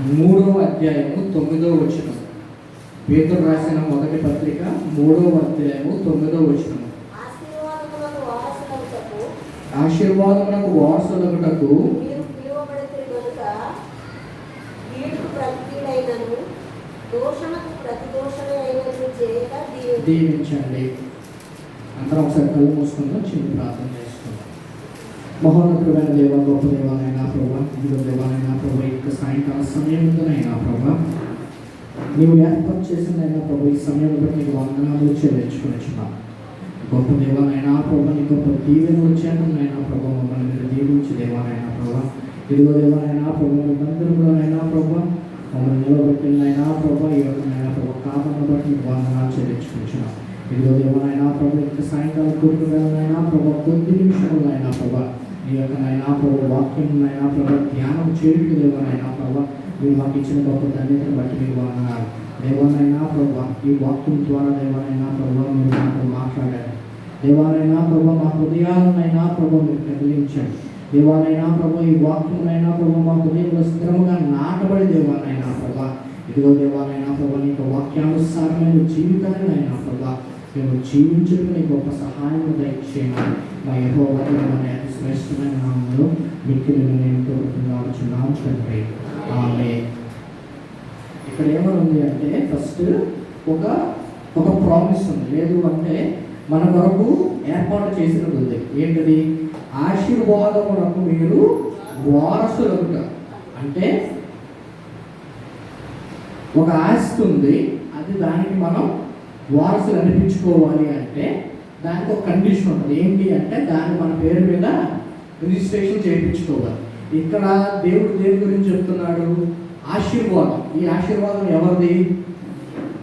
3వ అధ్యాయము 9వ వచనం. పేతురు రాసిన మొదటి పత్రిక 3వ అధ్యాయము 9వ వచనం. ఆశీర్వాదమునకు వారసులగుటకు దీవించండి. అందరం ఒకసారి కళ్ళు మూసుకుందాం, చిన్న ప్రార్థన చేసుకుందాం. మహోన్నతుడైన దేవ, గొప్ప దేవాలైనా ప్రభా, ఇదిగో దేవాలైనా ప్రభా, యొక్క సాయంకాల సమయం ఉందనైనా ప్రభా, నీవు ఏర్పాటు చేసిందైనా ప్రభా, ఈ సమయం బట్టి నీకు వందనాలు చెల్లించుకొనిచున్నాం. గొప్ప దేవాలైనా ప్రభా, నీ గొప్ప దీవెనలు చేతనైనా ప్రభా, మమ్మల్ని మీరు దీవించి దేవాలైనా ప్రభా, ఇదిగో దేవాలైనా ప్రభా, మందిరంలోనైనా ప్రభా మమ్మల్ని నిలబెట్టినైనా ప్రభా, ఈ యొక్కనైనా ప్రభా కాపాలను బట్టి నీకు వందనాలు చెల్లించుకొనిచున్నాం. ఇదిగో దేవాలైనా ప్రభా, యొక్క సాయంకాలం కూర్చునైనా ప్రభా, కొద్ది నిమిషములైనా ప్రభా, నీ యొక్కనైనా ప్రభా వాక్యంనైనా ప్రభా ధ్యానం చేయుట దేవాలైనా ప్రభా, మీరు మాకు ఇచ్చిన గొప్ప ధన్యతను బట్టి మీకు వందనాలు. దేవాలైనా ప్రభా, ఈ వాక్యం ద్వారా దేవాలైనా ప్రభా మీరు మాతో మాట్లాడారు. దేవాలైనా ప్రభా, మా హృదయాలనైనా ప్రభా మీరు కదిలించండి. దేవాలైనా ప్రభా, ఈ వాక్యంనైనా ప్రభా మా హృదయంలో స్థిరముగా నాటబడి దేవాలైనా ప్రభా, ఇదిగో దేవాలైనా ప్రభా, నీకు వాక్యానుసారమైన జీవితాన్ని అయినా ప్రభా మేము జీవించుకుని నీ గొప్ప సహాయం దయచేయండి. మా యెహోవా అనే అతి శ్రేష్టమైన నామంలో మీకు నేను కోరుతున్నాను తండ్రి, ఆమేన్. ఇక్కడ ఏమనుంది అంటే ఫస్ట్ ఒక ప్రామిస్ ఉంది. లేదు అంటే మన కొరకు ఏర్పాటు చేసినది ఉంది. ఏంటిది? ఆశీర్వాదమునకు మీరు వారసులగుట. అంటే ఒక ఆస్తి ఉంది, అది దానికి మనం వారసులు అనిపించుకోవాలి అంటే దానికి ఒక కండిషన్ ఉంటుంది. ఏంటి అంటే దాన్ని మన పేరు మీద రిజిస్ట్రేషన్ చేయించుకోవాలి. ఇక్కడ దేవుడు దేని గురించి చెప్తున్నాడు? ఆశీర్వాదం. ఈ ఆశీర్వాదం ఎవరిది?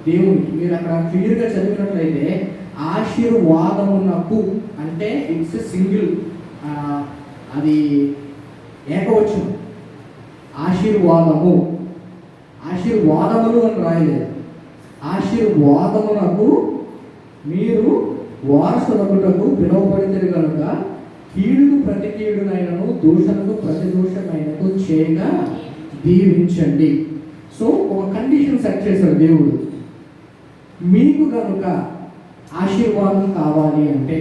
దేవునికి. మీరు అక్కడ క్లియర్గా చదివినట్లయితే ఆశీర్వాదమునకు అంటే ఇట్స్ సింగిల్, అది ఏకవచనం. ఆశీర్వాదము, ఆశీర్వాదములు అని రాయలేదు. ఆశీర్వాదమునకు మీరు వారసులగుటకు పిలువబడితే కనుక కీడుకు ప్రతి కీడునైనను దూషణకు ప్రతి దూషణైనను చేయగా దీవించండి. సో ఒక కండిషన్ సెట్ చేశాడు దేవుడు. మీకు కనుక ఆశీర్వాదం కావాలి అంటే,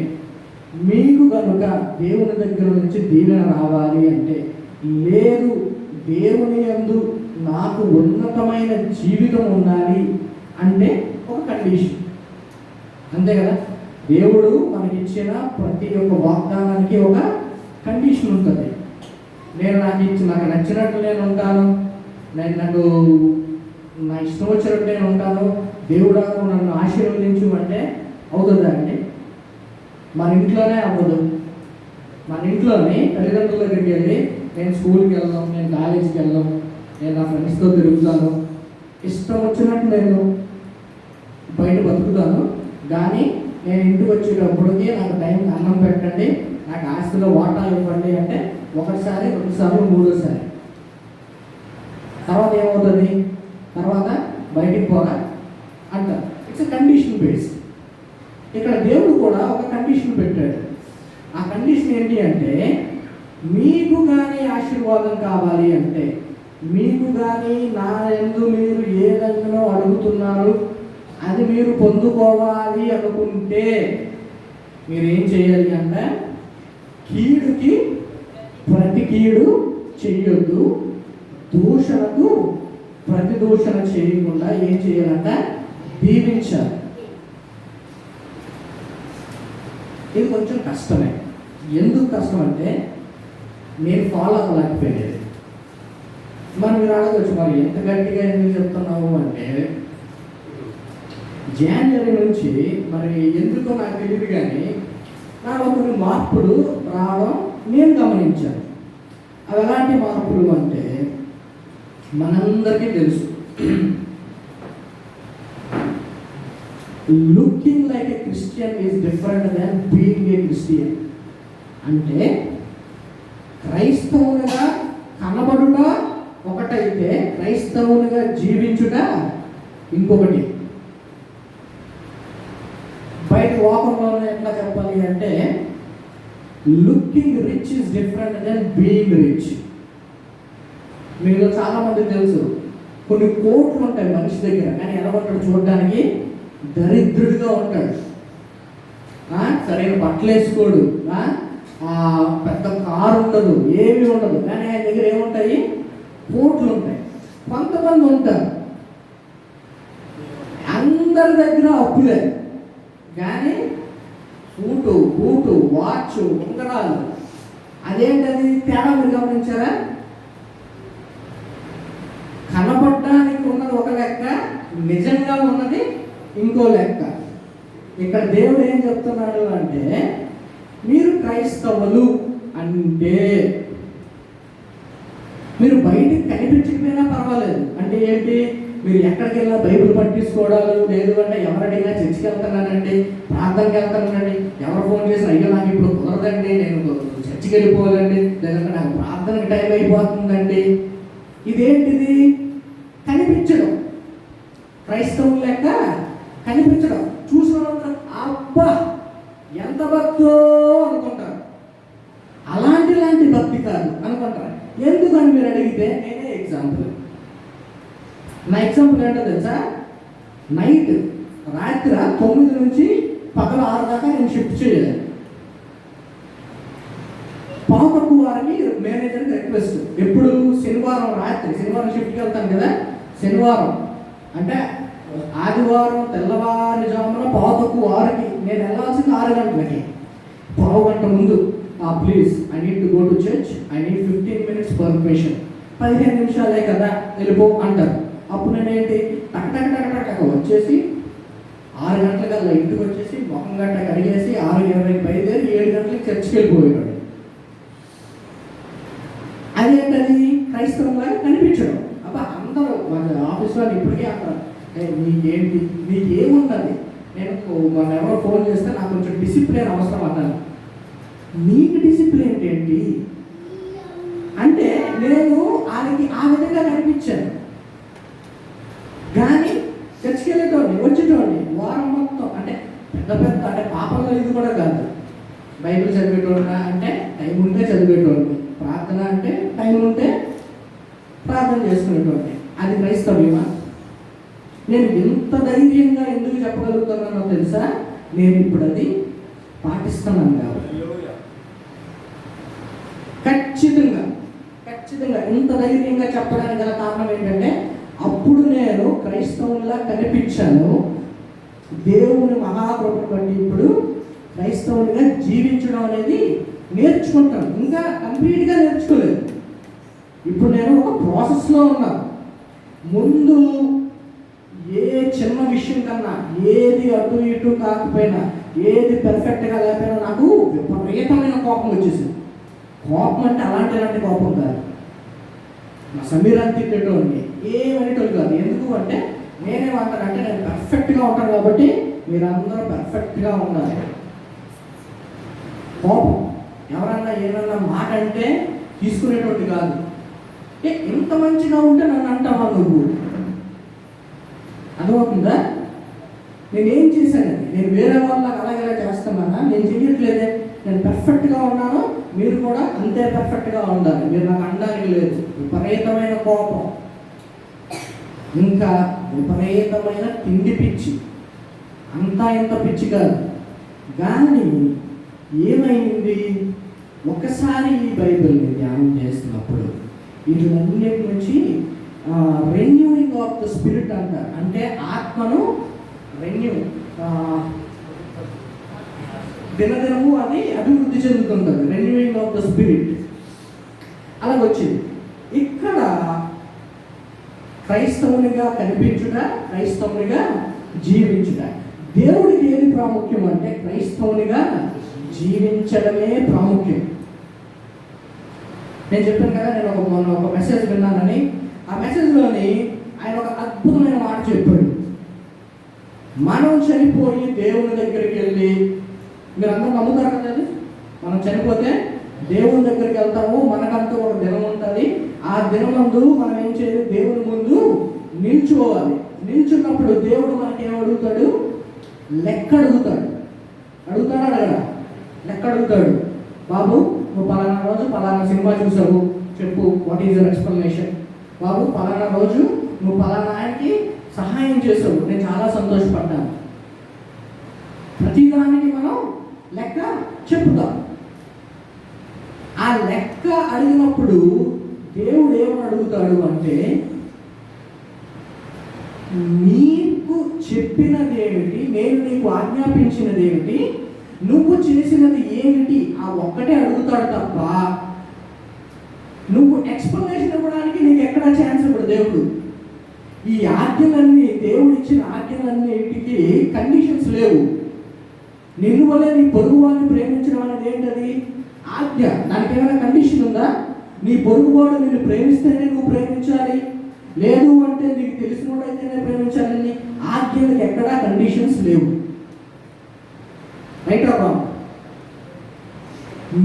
మీకు కనుక దేవుని దగ్గర నుంచి దీవెన రావాలి అంటే, లేదు దేవుని యందు నాకు ఉన్నతమైన జీవితం ఉండాలి అంటే ఒక కండిషన్. అంతే కదా? దేవుడు మనకిచ్చిన ప్రతి ఒక్క వాగ్దానానికి ఒక కండిషన్ ఉంటుంది. నాకు నచ్చినట్టు నేను ఉంటాను, నాకు నా ఇష్టం వచ్చినట్టు నేను ఉంటాను, దేవుడు నన్ను ఆశీర్వదించు అంటే అవుతుందా అండి? మన ఇంట్లోనే అవ్వదు. మన ఇంట్లోనే తల్లిదండ్రుల దగ్గరికి వెళ్ళి నేను స్కూల్కి వెళ్దాం, నేను కాలేజీకి వెళ్దాం, నేను నా ఫ్రెండ్స్తో తిరుగుతాను, ఇష్టం వచ్చినట్టు నేను బయట బతుకుతాను, కానీ నేను ఇంటికి వచ్చేటప్పటికి నాకు టైంకి అన్నం పెట్టండి, నాకు ఆస్తిలో వాటా ఇవ్వండి అంటే ఒకటిసారి, రెండుసార్లు, మూడోసారి. తర్వాత ఏమవుతుంది? తర్వాత బయటికి పోరా అంటారు. It's condition based. ఇక్కడ దేవుడు కూడా ఒక కండిషన్ పెట్టాడు. ఆ కండిషన్ ఏంటి అంటే, మీకు కానీ ఆశీర్వాదం కావాలి అంటే, మీకు కానీ నా యందు మీరు ఏదైనా అడుగుతున్నారు అది మీరు పొందుకోవాలి అనుకుంటే మీరు ఏం చేయాలి అంటే, కీడుకి ప్రతి కీడు చెయ్యొద్దు, దూషణకు ప్రతి దూషణ చేయకుండా ఏం చేయాలంట? దీవించాలి. ఇది కొంచెం కష్టమే. ఎందుకు కష్టం అంటే నేను ఫాలో అవ్వలేకపోయేది. మనం మీరు అడగచ్చు, మరి ఎంత గట్టిగా ఎందుకు చెప్తున్నావు అంటే, జనవరి నుంచి మరి ఎందుకో నాకు తెలియదు కానీ నాలో కొన్ని మార్పులు రావడం నేను గమనించాను. అవి ఎలాంటి మార్పులు అంటే మనందరికీ తెలుసు, looking like a Christian is different than being a Christian. అంటే క్రైస్తవునిగా కనబడుట ఒకటైతే క్రైస్తవునిగా జీవించుట ఇంకొకటి. బయట లోకంలోనే ఎట్లా చెప్పాలి అంటే, looking rich is different then being rich. మీలో చాలా మంది తెలుసు కొన్ని కోట్లు ఉంటాయి మనిషి దగ్గర, కానీ ఎలా ఉంటాడు చూడడానికి? దరిద్రుడిగా ఉంటాడు. సరైన బట్టలు వేసుకోడు, పెద్ద కారు ఉండదు, ఏమీ ఉండదు, కానీ ఆయన దగ్గర ఏముంటాయి? కోట్లు ఉంటాయి. కొంతమంది ఉంటారు అందరి దగ్గర అప్పులే, కానీ సూటు బూటు వాచ్ ఉంగరాలు. అదేంటది తేడా మీరు గమనించారా? కనబడడానికి ఉన్నది ఒక లెక్క, నిజంగా ఉన్నది ఇంకో లెక్క. ఇక్కడ దేవుడు ఏం చెప్తున్నాడు అంటే, మీరు క్రైస్తవులు అంటే మీరు బయటికి కనిపించకపోయినా పర్వాలేదు. అంటే ఏంటి? మీరు ఎక్కడికి వెళ్ళినా బైబిల్ పట్టించుకోవడాలు, లేదు అంటే ఎవరడిగినా చర్చికి వెళ్తున్నానండి, ప్రార్థనకి వెళ్తానండి, ఎవరు ఫోన్ చేసిన అయ్యో నాకు ఇప్పుడు కుదరదండి, నేను చర్చికి వెళ్ళిపోవాలండి, లేదంటే నాకు ప్రార్థనకి టైం అయిపోతుందండి. ఇదేంటిది? కనిపించడం. క్రైస్తవుల లెక్క కనిపించడం. చూసిన అబ్బా ఎంత భక్తో అనుకుంటారు. అలాంటి భక్తి కాదు అనుకుంటారు. ఎందుకని మీరు అడిగితే నేనే ఎగ్జాంపుల్. నా ఎగ్జాంపుల్ ఏంటో తెలుసా? నైట్ రాత్రి 9 నుంచి పగల 6 దాకా నేను షిఫ్ట్ చేయాలి. పాపకు వారిని మేనేజర్కి రిక్వెస్ట్. ఎప్పుడు? శనివారం రాత్రి. శనివారం షిఫ్ట్కి వెళ్తాను కదా, శనివారం అంటే ఆదివారం తెల్లవారుజామున 6:15కి నేను వెళ్ళాల్సింది 6 గంటలకి, పావు గంట ముందు. Please I need to go to church, I need 15 minutes permission. 15 నిమిషాలే కదా వెళ్ళిపో అంటారు. అప్పుడు నేనేంటి టక్ వచ్చేసి 6 గంటలకల్లా ఇంటికి వచ్చేసి మొహం గంట కడిగేసి 6:20కి బయలుదేరి 7 గంటలకి చర్చికి వెళ్ళిపోయాడు. అదేంటది? క్రైస్తవంగా కనిపించడం. అబ్బా అందరూ మన ఆఫీస్ వాళ్ళు ఇప్పటికే అంటారు, నీకేంటి, నీకేమున్నది? నేను మన ఎవరో ఫోన్ చేస్తే నాకు కొంచెం డిసిప్లిన్ అవసరం అన్నాను. నీకు డిసిప్లిన్ ఏంటి అంటే నేను ఆయనకి ఆ విధంగా కనిపించాను. కానీ చర్చికి వెళ్ళేటోడిని, వచ్చేటోడిని వారం మొత్తం అంటే అంటే పాపంలో ఇది కూడా కాదు. బైబిల్ చదివేటోడినా అంటే టైం ఉంటే చదివేటోడిని, ప్రార్థన అంటే టైం ఉంటే ప్రార్థన చేసుకునేటోడిని. అది క్రైస్తవ్యమా? నేను ఎంత ధైర్యంగా ఎందుకు చెప్పగలుగుతున్నానో తెలుసా? నేను ఇప్పుడు అది పాటిస్తున్నాను కాబట్టి. ఖచ్చితంగా ఎంత ధైర్యంగా చెప్పడానికి గల కారణం ఏంటంటే, అప్పుడు నేను క్రైస్తవునిలా కనిపించాను. దేవుని మహాకృపను బట్టి ఇప్పుడు క్రైస్తవునిగా జీవించడం అనేది నేర్చుకుంటాను. ఇంకా కంప్లీట్గా నేర్చుకోలేదు. ఇప్పుడు నేను ఒక ప్రాసెస్లో ఉన్నాను. ముందు ఏ చిన్న విషయం కన్నా, ఏది అటు ఇటు కాకపోయినా, ఏది పెర్ఫెక్ట్గా లేకపోయినా నాకు విపరీతమైన కోపం వచ్చేసింది. కోపం అంటే అలాంటి కోపం కాదు. నా సమీరాన్ని తిట్టేటోడిని, ఏమనేటోళ్ళు కాదు. ఎందుకు అంటే నేనేమంటానంటే, నేను పర్ఫెక్ట్గా ఉంటాను కాబట్టి మీరందరూ పర్ఫెక్ట్గా ఉండాలి. కోపం ఎవరన్నా ఏమన్నా మాట అంటే తీసుకునేటోటి కాదు. ఎంత మంచిగా ఉంటే నన్ను అంటావా నువ్వు? అర్థమవుతుందా? నేనేం చేశానండి? నేను వేరే వాళ్ళకి అలాగే చేస్తున్నానా? నేను చెయ్యట్లేదే. నేను పర్ఫెక్ట్గా ఉన్నాను, మీరు కూడా అంతే పర్ఫెక్ట్గా ఉండాలి. మీరు నాకు అనడానికి లేదు. విపరీతమైన కోపం, ఇంకా విపరీతమైన తిండి పిచ్చి. అంతా ఎంత పిచ్చి కాదు. కానీ ఏమైంది? ఒకసారి ఈ బైబిల్ని ధ్యానం చేస్తున్నప్పుడు వీటిలన్నిటి నుంచి రెన్యూయింగ్ ఆఫ్ ద స్పిరిట్ అంటారు. అంటే ఆత్మను దినదినము అది అభివృద్ధి చెందుతుంటుంది. రెన్యూయింగ్ ఆఫ్ ద స్పిరిట్ అలాగొచ్చింది. ఇక్కడ క్రైస్తవునిగా కనిపించుట, క్రైస్తవునిగా జీవించుట. దేవుడికి ఏది ప్రాముఖ్యం అంటే క్రైస్తవునిగా జీవించడమే ప్రాముఖ్యం. నేను చెప్పాను కదా, నేను ఒక మెసేజ్ విన్నానని. ఆ మెసేజ్లోని ఆయన ఒక అద్భుతమైన మాట చెప్పాడు. మనం చనిపోయి దేవుని దగ్గరికి వెళ్ళి, మీరు అందరూ నమ్ముతారు కదా, మనం చనిపోతే దేవుని దగ్గరికి వెళ్తాము. మనకంటూ ఒక దినం ఉంటుంది. ఆ దినమందు మనం ఏం చేయాలి? దేవుని ముందు నిల్చుకోవాలి. నిల్చున్నప్పుడు దేవుడు మనకి ఏం అడుగుతాడు? లెక్క అడుగుతాడు. అడగడా? లెక్క అడుగుతాడు. బాబు, నువ్వు పలానా రోజు పలానా సినిమా చూసావు, చెప్పు, వాట్ ఈజ్ యువర్ ఎక్స్ప్లెనేషన్? బాబు, పలానా రోజు నువ్వు పలానా ఆయనకి సహాయం చేసావు, నేను చాలా సంతోషపడ్డాను. ప్రతిదానికి మనం లెక్క చెప్పుతాం. ఆ లెక్క అడిగినప్పుడు దేవుడు ఏమని అడుగుతాడు అంటే, నీకు చెప్పినదేమిటి, నేను నీకు ఆజ్ఞాపించినదేమిటి, నువ్వు చేసినది ఏమిటి, ఆ ఒక్కటే అడుగుతాడు తప్ప నువ్వు ఎక్స్ప్లెనేషన్ ఇవ్వడానికి నీకు ఎక్కడా ఛాన్స్ ఇవ్వడు దేవుడు. ఈ ఆజ్ఞలన్నీ, దేవుడు ఇచ్చిన ఆజ్ఞలన్నిటికీ కండిషన్స్ లేవు. నిన్ను వల్లే నీ పొరుగు వాడిని ప్రేమించడం అనేది ఏంటది? ఆజ్ఞ. దానికి ఏమైనా కండిషన్ ఉందా? నీ పొరుగువాడు నిన్ను ప్రేమిస్తేనే నువ్వు ప్రేమించాలి, లేదు అంటే నీకు తెలిసినోడైతేనే ప్రేమించాలని ఆజ్ఞలకు ఎక్కడా కండిషన్స్ లేవు. Right are wrong?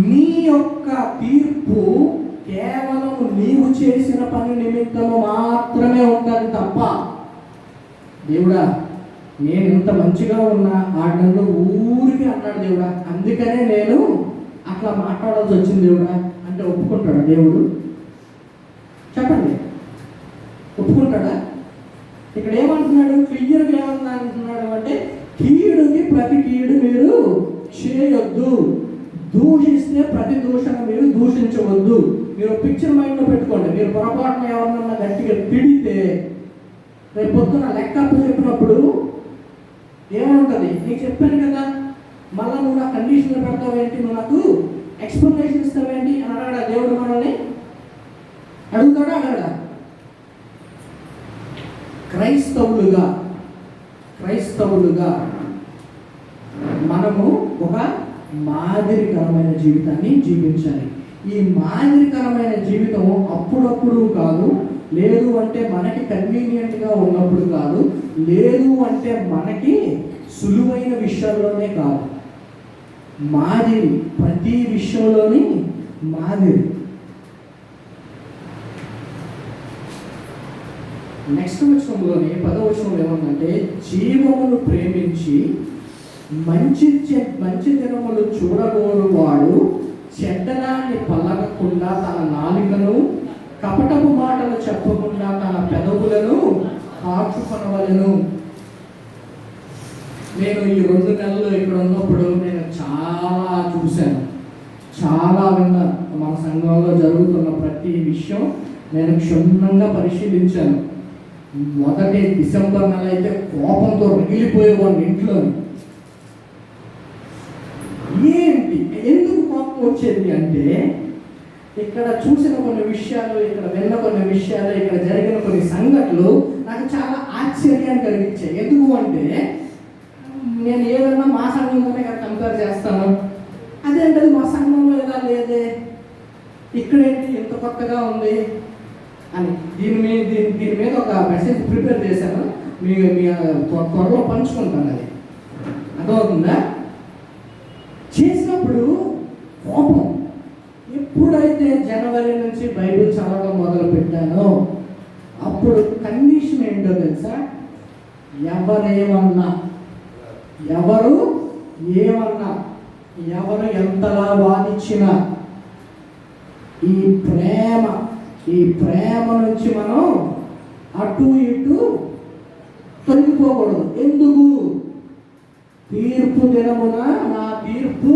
నీ యొక్క తీర్పు కేవలం నీవు చేసిన పని నిమిత్తము మాత్రమే ఉంటుంది తప్ప, దేవుడా నేను ఇంత మంచిగా ఉన్నా ఆడలో ఊరికి అన్నాడు దేవుడా, అందుకనే నేను అట్లా మాట్లాడాల్సి వచ్చింది దేవుడా అంటే ఒప్పుకుంటాడా దేవుడు? చెప్పండి, ఒప్పుకుంటాడా? ఇక్కడ ఏమంటున్నాడు? క్లియర్గా ఏమన్నా అంటున్నాడు అంటే, కీడుకి ప్రతి కీడు మీరు చేయొద్దు, దూషిస్తే ప్రతి దూషణ మీరు దూషించవద్దు. మీరు పిక్చర్ మైండ్లో పెట్టుకోండి. మీరు పొరపాటున ఎవరన్నా గట్టిగా తిడితే రేపు పొద్దున లెక్క చెప్పినప్పుడు ఏముంటుంది? నీకు చెప్పాను కదా, మళ్ళీ నువ్వు నా కండిషన్లో పెడతావేంటి, నువ్వు నాకు ఎక్స్ప్లెనేషన్ ఇస్తావేంటి అని అడగడా దేవుడు? మనల్ని అడుగుతాడా? అడగడా? క్రైస్తవులుగా మనము ఒక మాదిరికరమైన జీవితాన్ని జీవించాలి. ఈ మాదిరికరమైన జీవితం అప్పుడప్పుడు కాదు, లేదు అంటే మనకి కన్వీనియంట్గా ఉన్నప్పుడు కాదు, లేదు అంటే మనకి సులువైన విషయాల్లోనే కాదు. మాదిరి, ప్రతి విషయంలోని మాదిరి. నెక్స్ట్ వచనంలోని 10వ వచనంలో ఏమందంటే, జీవమును ప్రేమించి మంచి దినములు చూడగోరువాడు చెడ్డదాన్ని పలకకుండా తన నాలుకను, కపటపు మాటలు చెప్పకుండా తన పెదవులను కాచుకొనవలెను. నేను ఈ 2 నెలలు ఇక్కడ ఉన్నప్పుడు నేను చాలా చూశాను, చాలా విన్నాను. మన సంఘంలో జరుగుతున్న ప్రతి విషయం నేను క్షుణ్ణంగా పరిశీలించాను. మొదటి డిసెంబర్ నెల అయితే కోపంతో రగిలిపోయేవాడిని ఇంట్లోని. ఏంటి, ఎందుకు కోపం వచ్చేది అంటే, ఇక్కడ చూసిన కొన్ని విషయాలు, ఇక్కడ విన్న కొన్ని విషయాలు, ఇక్కడ జరిగిన కొన్ని సంఘటనలు నాకు చాలా ఆశ్చర్యాన్ని కలిగించాయి. ఎందుకు అంటే, నేను ఏదన్నా మా సంఘంలోనే కదా కంపేర్ చేస్తాను, అదేంటది మా సంఘంలో ఏదా లేదే, ఇక్కడేంటి ఇంత కొత్తగా ఉంది అని. దీని మీద ఒక మెసేజ్ ప్రిపేర్ చేశాను, మీ త్వరలో పంచుకుంటాను. అది అర్థమవుతుందా? చేసినప్పుడు కోపం. ఎప్పుడైతే జనవరి నుంచి బైబిల్ చదవడం మొదలు పెట్టానో అప్పుడు కండిషన్ ఏంటో తెలుసా? ఎవరు ఎంతలా వాదించినా ఈ ప్రేమ నుంచి మనం అటు ఇటు తొలగిపోకూడదు. ఎందుకు? తీర్పు దినమున నా తీర్పు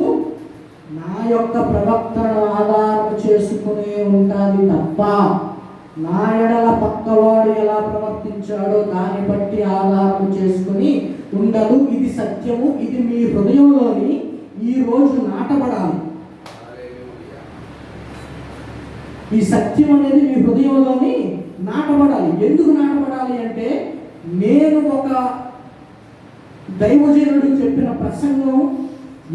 నా యొక్క ప్రవర్తన ఆధారం చేసుకునే ఉంటుంది తప్ప నా ఎడల పక్కవాడు ఎలా ప్రవర్తించాడో దాన్ని బట్టి ఆధారం చేసుకుని ఉండదు. ఇది సత్యము. ఇది మీ హృదయంలోని ఈ రోజు నాటబడాలి. ఈ సత్యం అనేది మీ హృదయంలోని నాటబడాలి. ఎందుకు నాటబడాలి అంటే, నేను ఒక దైవజనుడు చెప్పిన ప్రసంగం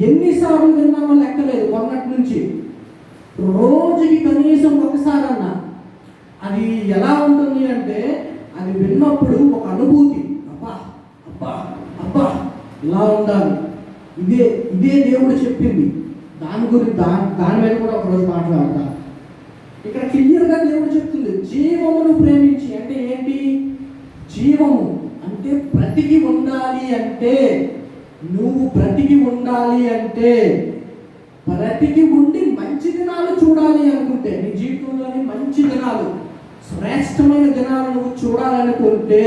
ఎన్నిసార్లు విన్నామో లెక్కలేదు. మొన్నటి నుంచి రోజుకి కనీసం ఒకసారన్నా. అది ఎలా ఉంటుంది అంటే, అది విన్నప్పుడు ఒక అనుభూతి, అబ్బా అబ్బా అబ్బా ఇలా ఉండాలి, ఇదే దేవుడు చెప్పింది. దాని మీద కూడా ఒకరోజు మాట్లాడతాను. ఇక్కడ క్లియర్గా దేవుడు చెప్తుంది, జీవమును ప్రేమించి. అంటే ఏంటి? జీవము అంటే బ్రతికి ఉండాలి. అంటే నువ్వు బ్రతికి ఉండాలి అంటే, బ్రతికి ఉండి మంచి దినాలు చూడాలి అనుకుంటే, నీ జీవితంలోని మంచి దినాలు, శ్రేష్టమైన దినాలను నువ్వు చూడాలనుకుంటే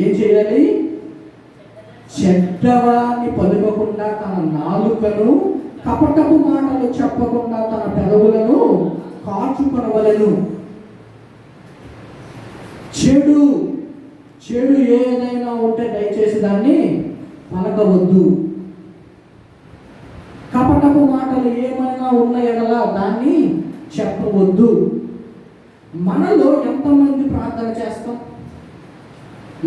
ఏం చేయాలి? చెడ్డవాన్ని పలుకకుండా తన నాలుకను, కపటపు మాటలు చెప్పకుండా తన పెదవులను కాచుకొనవలెను. చెడు చెడు ఏదైనా ఉంటే దయచేసి దాన్ని పలకవద్దు. కపటపు మాటలు ఏమైనా ఉన్న ఎడల దాన్ని చెప్పవద్దు. మనలో ఎంతమంది ప్రార్థన చేస్తాం?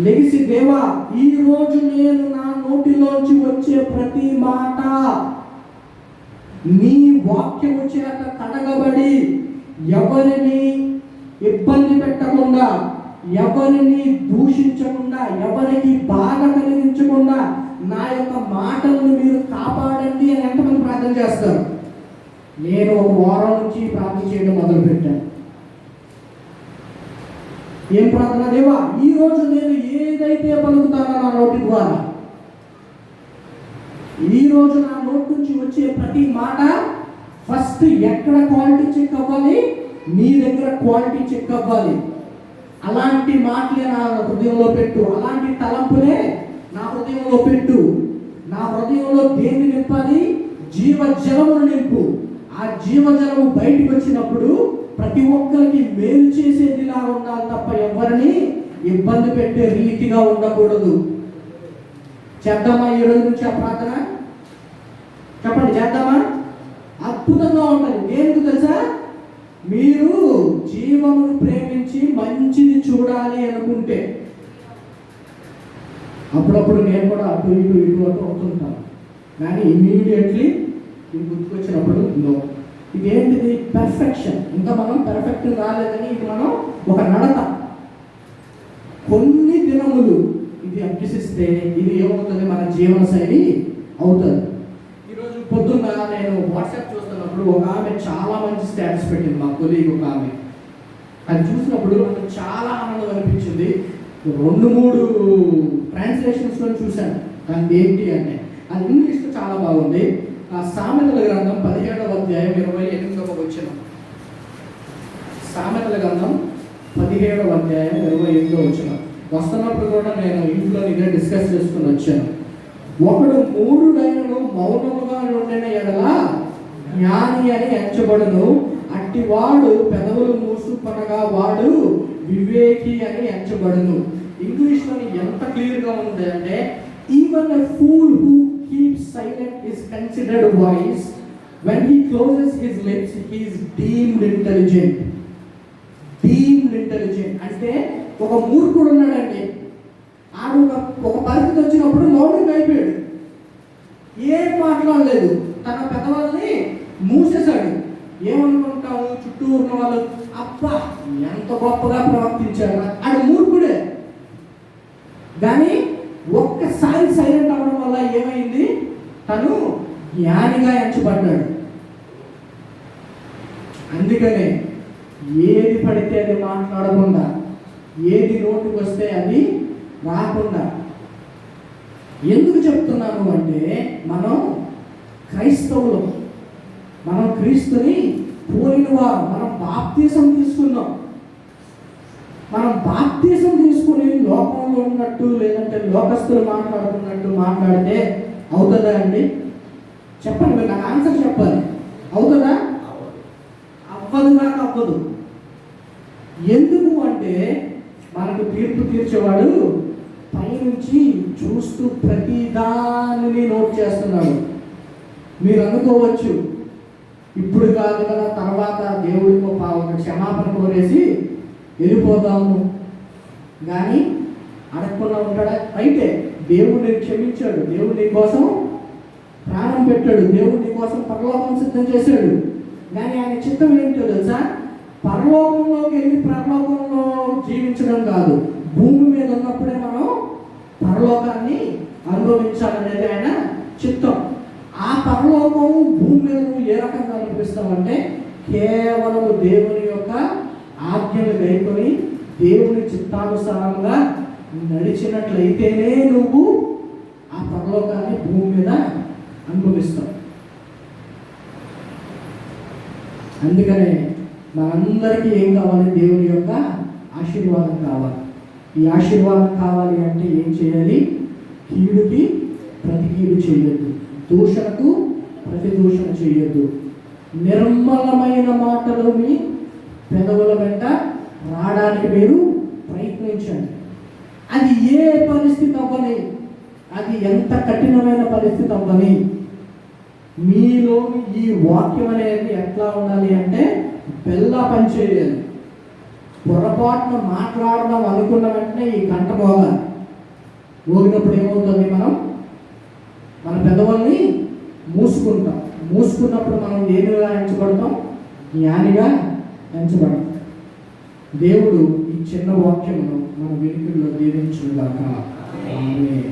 లెగిసి, దేవా ఈరోజు నేను నా నోటిలోంచి వచ్చే ప్రతి మాట నీ వాక్యము చేత కడగబడి ఎవరిని ఇబ్బంది పెట్టకుండా, ఎవరిని దూషించకుండా, ఎవరికి బాధ కలిగించకుండా నా యొక్క మాటలను మీరు కాపాడండి అని ఎంతమంది ప్రార్థన చేస్తారు? నేను ఒక వారం నుంచి ప్రార్థన చేయడం మొదలుపెట్టాను. ఏం ప్రార్థన? దేవా ఈరోజు నేను ఏదైతే పలుకుతానో నా నోటి ద్వారా, ఈరోజు నా నోటి నుంచి వచ్చే ప్రతి మాట ఫస్ట్ ఎక్కడ క్వాలిటీ చెక్ అవ్వాలి? నీ దగ్గర క్వాలిటీ చెక్ అవ్వాలి. అలాంటి మాటలే నా హృదయంలో పెట్టు, అలాంటి తలంపులే నా హృదయంలో పెట్టు. నా హృదయంలో దేన్ని నింపాలి? జీవజలమును నింపు. ఆ జీవజలము బయటికి వచ్చినప్పుడు ప్రతి ఒక్కరికి మేలు చేసేదిలా ఉండాలి తప్ప ఎవరిని ఇబ్బంది పెట్టే రీతిగా ఉండకూడదు. చేద్దామా ఈ రోజు నుంచి ఆ ప్రార్థన? చెప్పండి, చేద్దామా? అద్భుతంగా ఉంటుంది. దేనికి తెలుసా? మీరు జీవమును ప్రేమించి మంచిది చూడాలి అనుకుంటే, అప్పుడప్పుడు నేను కూడా అటు ఇటు అవుతుంటాను, కానీ ఇమీడియట్లీ ఇది గుర్తుకొచ్చినప్పుడు నో. ఇదేంటిది? పెర్ఫెక్షన్. ఇంకా మనం పర్ఫెక్ట్ రాలేదని ఇది మనం ఒక నడత. కొన్ని దినములు ఇది అభ్యసిస్తే ఇది ఏమవుతుంది? మన జీవన శైలి అవుతుంది. ఈరోజు పొద్దున్న నేను వాట్సాప్ చూస్తున్నప్పుడు ఒక ఆమె చాలా మంచి స్టేటస్ పెట్టింది, మా కొలీగ్ ఒక ఆమె. అది చూసినప్పుడు నాకు చాలా ఆనందం అనిపించింది. 2-3 ట్రాన్స్లేషన్స్లో చూశాను. దాని ఏంటి అంటే, అది ఇంగ్లీష్లో చాలా బాగుంది. ఆ సామెతల గ్రంథం 17వ అధ్యాయం 28వ వచనం. సామెతల గ్రంథం 17వ అధ్యాయం 28వ వచనం. వస్తున్నప్పుడు కూడా నేను ఇంట్లో ఇదే డిస్కస్ చేసుకుని వచ్చాను. ఒకడు మూఢుడైనను మౌనముగా నుండిన ఎడల జ్ఞాని అని ఎంచబడును, అట్టివాడు పెదవులు మూసుకొనగా వాడు వివేకి అని ఎంచబడును. ఇంగ్లీష్లోని ఎంత క్లియర్గా ఉంది అంటే, even a fool who keeps silent is considered wise. When he closes his lips, he is deemed intelligent. Deemed intelligent అంటే ఒక మూర్ఖుడు ఉన్నాడండి. ఆడు ఒక పరిస్థితి వచ్చినప్పుడు మౌనంగా అయిపోయాడు, ఏం మాట్లాడలేదు, తన పెదవుల్ని మూసేశాడు. ఏమనుకుంటాము? చుట్టూ ఉన్న వాళ్ళు అబ్బా ఎంత గొప్పగా ప్రవర్తించాడు, ఆడు మూర్ఖుడే. కానీ ఒక్కసారి సైలెంట్ అవ్వడం వల్ల ఏమైంది? తను జ్ఞానిగా ఎంచబడ్డాడు. అందుకనే ఏది పడితే అది మాట్లాడకుండా, ఏది నోటికి వస్తే అది రాకుండా. ఎందుకు చెప్తున్నాను అంటే, మనం క్రైస్తవులు, మనం క్రీస్తుని పోలిన వారు. మనం బాప్తీసం తీసుకున్నాం. మనం బాప్తీసం తీసుకుని లోకంలో ఉన్నట్టు, లేదంటే లోకస్తులు మాట్లాడుతున్నట్టు మాట్లాడితే అవుతుందా అండి? చెప్పండి, మీరు నాకు ఆన్సర్ చెప్పాలి. అవుతుందా? అవ్వదు. ఎందుకు అంటే, మనకు తీర్పు తీర్చేవాడు పైనుంచి చూస్తూ ప్రతి దానిని నోట్ చేస్తున్నాడు. మీరు అనుకోవచ్చు, ఇప్పుడు కాదు కదా, తర్వాత దేవుడికి ఒక క్షమాపణ కోరేసి వెళ్ళిపోతాము, కానీ అడగకుండా ఉంటాడా? అయితే దేవుడు నేను క్షమించాడు, దేవుడు నీ కోసం ప్రాణం పెట్టాడు, దేవుడు నీ కోసం పరలోకం సిద్ధం చేశాడు. కానీ ఆయన చిత్తం ఏంటో తెలుసా? పరలోకంలోకి వెళ్ళి పరలోకంలో జీవించడం కాదు, భూమి మీద ఉన్నప్పుడే మనం పరలోకాన్ని అనుభవించాలనేది ఆయన చిత్తం. ఆ పరలోకం భూమి మీద నువ్వు ఏ రకంగా అనిపిస్తావంటే, కేవలం దేవుని యొక్క ఆజ్ఞలు గైకొని దేవుని చిత్తానుసారంగా నడిచినట్లయితేనే నువ్వు ఆ పరలోకాన్ని భూమి మీద అనుభవిస్తావు. అందుకనే మనందరికీ ఏం కావాలి? దేవుని యొక్క ఆశీర్వాదం కావాలి. ఈ ఆశీర్వాదం కావాలి అంటే ఏం చేయాలి? కీడుకి ప్రతి కీడు చేయొద్దు, దూషణకు ప్రతి దూషణ చేయొద్దు. నిర్మలమైన మాటలు మీ పెదవుల వెంట రావడానికి మీరు ప్రయత్నించండి. అది ఏ పరిస్థితి అవ్వని, అది ఎంత కఠినమైన పరిస్థితి అవ్వని, మీలో ఈ వాక్యం అనేది ఎట్లా ఉండాలి అంటే బెల్లా పనిచేయాలి. పొరపాటున మాట్లాడదాం అనుకున్న వెంటనే ఈ గంట మోగాలి. మోగినప్పుడు ఏమవుతుంది? మన పెదవుల్ని మూసుకుంటాం. మూసుకున్నప్పుడు మనం దేనిగా ఎంచబడతాం? జ్ఞానిగా ఎంచబడతాం. దేవుడు ఈ చిన్న వాక్యమును మన వెనుకల్లో దీవించుగాక. ఆమేన్.